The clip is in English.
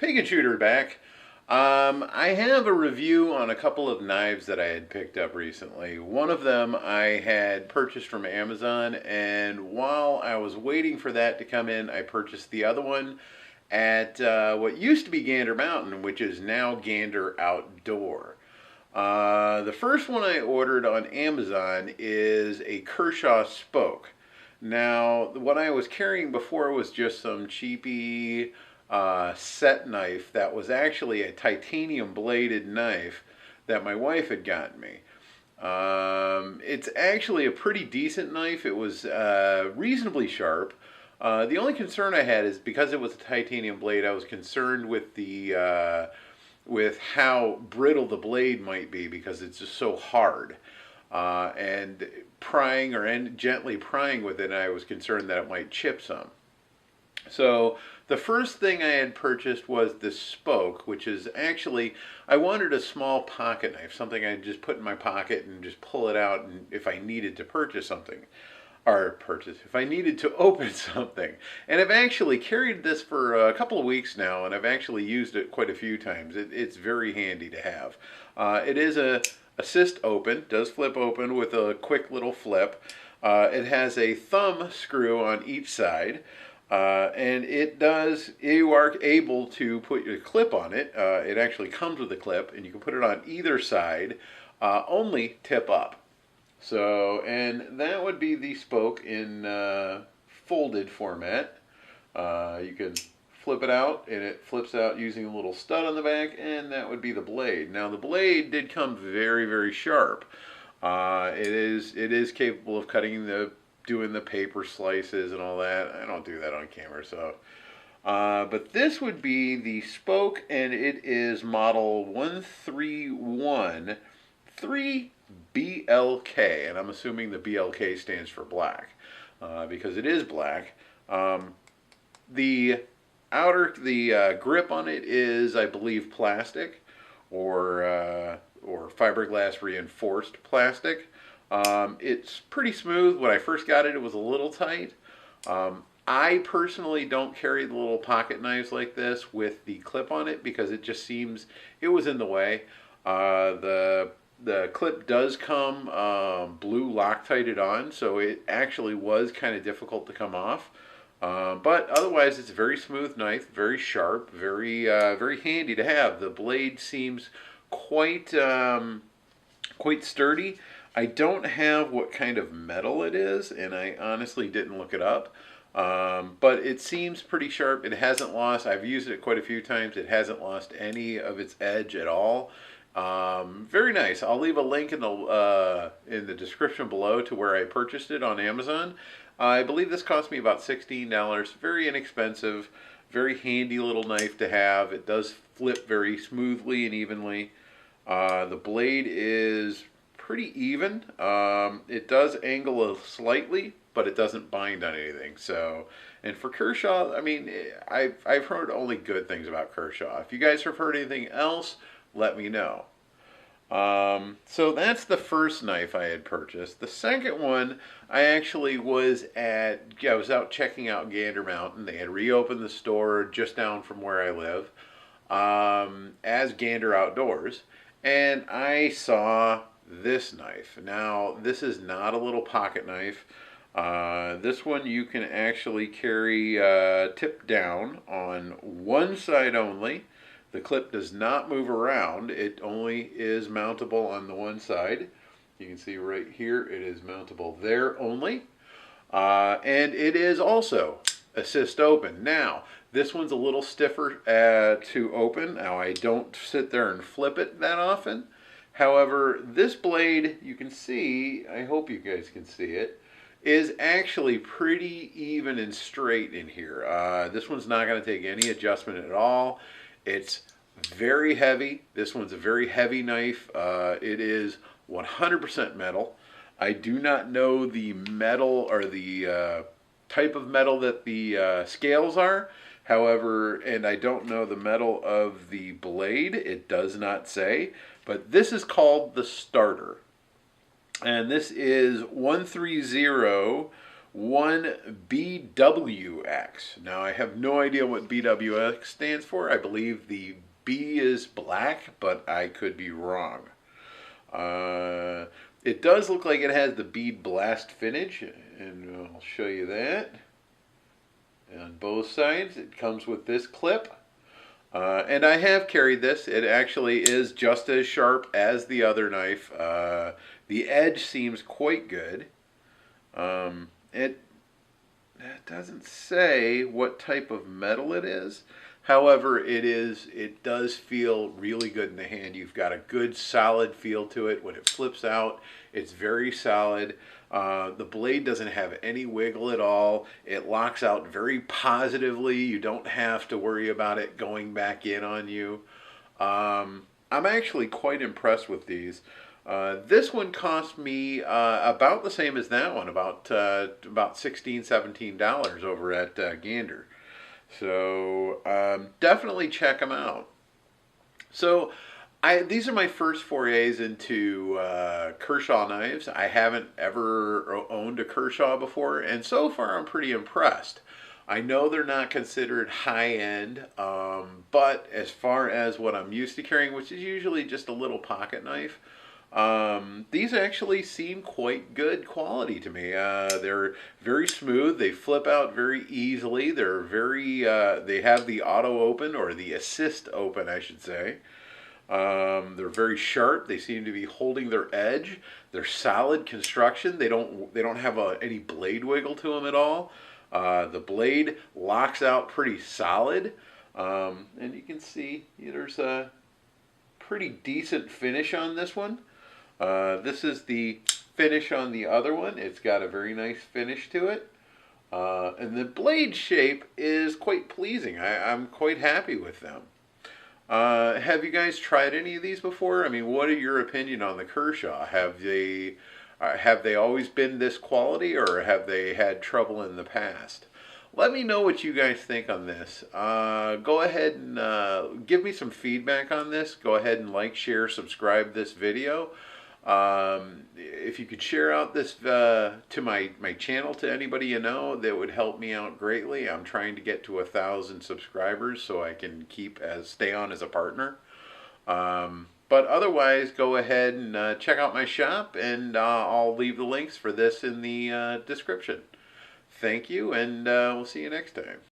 Pig and Shooter back. I have a review on a couple of knives that I had picked up recently. One of them I had purchased from Amazon, and while I was waiting for that to come in, I purchased the other one at what used to be Gander Mountain, which is now Gander Outdoor. The first one I ordered on Amazon is a Kershaw spoke. Now, what I was carrying before was just some cheapy set knife that was actually a titanium bladed knife that my wife had gotten me. It's actually a pretty decent knife. It was reasonably sharp. The only concern I had is because it was a titanium blade, I was concerned with the with how brittle the blade might be because it's just so hard. And prying gently prying with it, I was concerned that it might chip some. So the first thing I had purchased was this spoke, which is actually, I wanted a small pocket knife, something I'd just put in my pocket and just pull it out and if I needed to purchase something. If I needed to open something. And I've actually carried this for a couple of weeks now, and I've actually used it quite a few times. It's very handy to have. It is a assist open, does flip open with a quick little flip. It has a thumb screw on each side. And you are able to put your clip on it. It actually comes with a clip, and you can put it on either side, only tip up. So, and that would be the spoke in folded format. You can flip it out, and it flips out using a little stud on the back, and that would be the blade. Now, the blade did come very, very sharp. It is capable of doing the paper slices and all that. I don't do that on camera, so. But this would be the spoke, and it is model 1313BLK, and I'm assuming the BLK stands for black, because it is black. The grip on it is, I believe, plastic, or fiberglass reinforced plastic. It's pretty smooth. When I first got it, it was a little tight. I personally don't carry the little pocket knives like this with the clip on it because it just seems it was in the way. The clip does come blue Loctited on, so it actually was kind of difficult to come off. But otherwise, it's a very smooth knife, very sharp, very handy to have. The blade seems quite sturdy. I don't have what kind of metal it is, and I honestly didn't look it up. But it seems pretty sharp. It hasn't lost, I've used it quite a few times, it hasn't lost any of its edge at all. Very nice. I'll leave a link in the description below to where I purchased it on Amazon. I believe this cost me about $16. Very inexpensive, very handy little knife to have. It does flip very smoothly and evenly. The blade is pretty even. It does angle slightly, but it doesn't bind on anything. So, and for Kershaw, I mean, I've heard only good things about Kershaw. If you guys have heard anything else, let me know. So that's the first knife I had purchased. The second one, I was out checking out Gander Mountain. They had reopened the store just down from where I live, as Gander Outdoors, and I saw this knife. Now, this is not a little pocket knife. This one you can actually carry tip down on one side only. The clip does not move around. It only is mountable on the one side. You can see right here, it is mountable there only. And it is also assist open. Now, this one's a little stiffer to open. Now, I don't sit there and flip it that often. However, this blade, you can see, I hope you guys can see it, is actually pretty even and straight in here. This one's not going to take any adjustment at all. It's very heavy. This one's a very heavy knife. It is 100% metal. I do not know the metal or the type of metal that the scales are. However, and I don't know the metal of the blade. It does not say. But this is called the starter. And this is 1301 one BWX. Now, I have no idea what BWX stands for. I believe the B is black, but I could be wrong. It does look like it has the bead blast finish, and I'll show you that. On both sides, it comes with this clip. And I have carried this. It actually is just as sharp as the other knife. The edge seems quite good. It doesn't say what type of metal it is. However, it does feel really good in the hand. You've got a good solid feel to it. When it flips out, it's very solid. The blade doesn't have any wiggle at all. It locks out very positively. You don't have to worry about it going back in on you. I'm actually quite impressed with these. This one cost me about the same as that one, about $16, $17 over at Gander. So definitely check them out. So these are my first forays into Kershaw knives. I haven't ever owned a Kershaw before, and so far I'm pretty impressed. I know they're not considered high-end, but as far as what I'm used to carrying, which is usually just a little pocket knife, these actually seem quite good quality to me. They're very smooth. They flip out very easily. They're they have the auto open, or the assist open, I should say. They're very sharp. They seem to be holding their edge. They're solid construction. They don't have any blade wiggle to them at all. The blade locks out pretty solid. And you can see there's a pretty decent finish on this one. This is the finish on the other one. It's got a very nice finish to it. And the blade shape is quite pleasing. I'm quite happy with them. Have you guys tried any of these before? I mean, what are your opinion on the Kershaw? Have they always been this quality, or have they had trouble in the past? Let me know what you guys think on this. Go ahead and give me some feedback on this. Go ahead and like, share, subscribe this video. If you could share out this to my channel to anybody you know, that would help me out greatly. I'm trying to get to 1,000 subscribers so I can stay on as a partner. But otherwise, go ahead and check out my shop, and I'll leave the links for this in the description. Thank you, and we'll see you next time.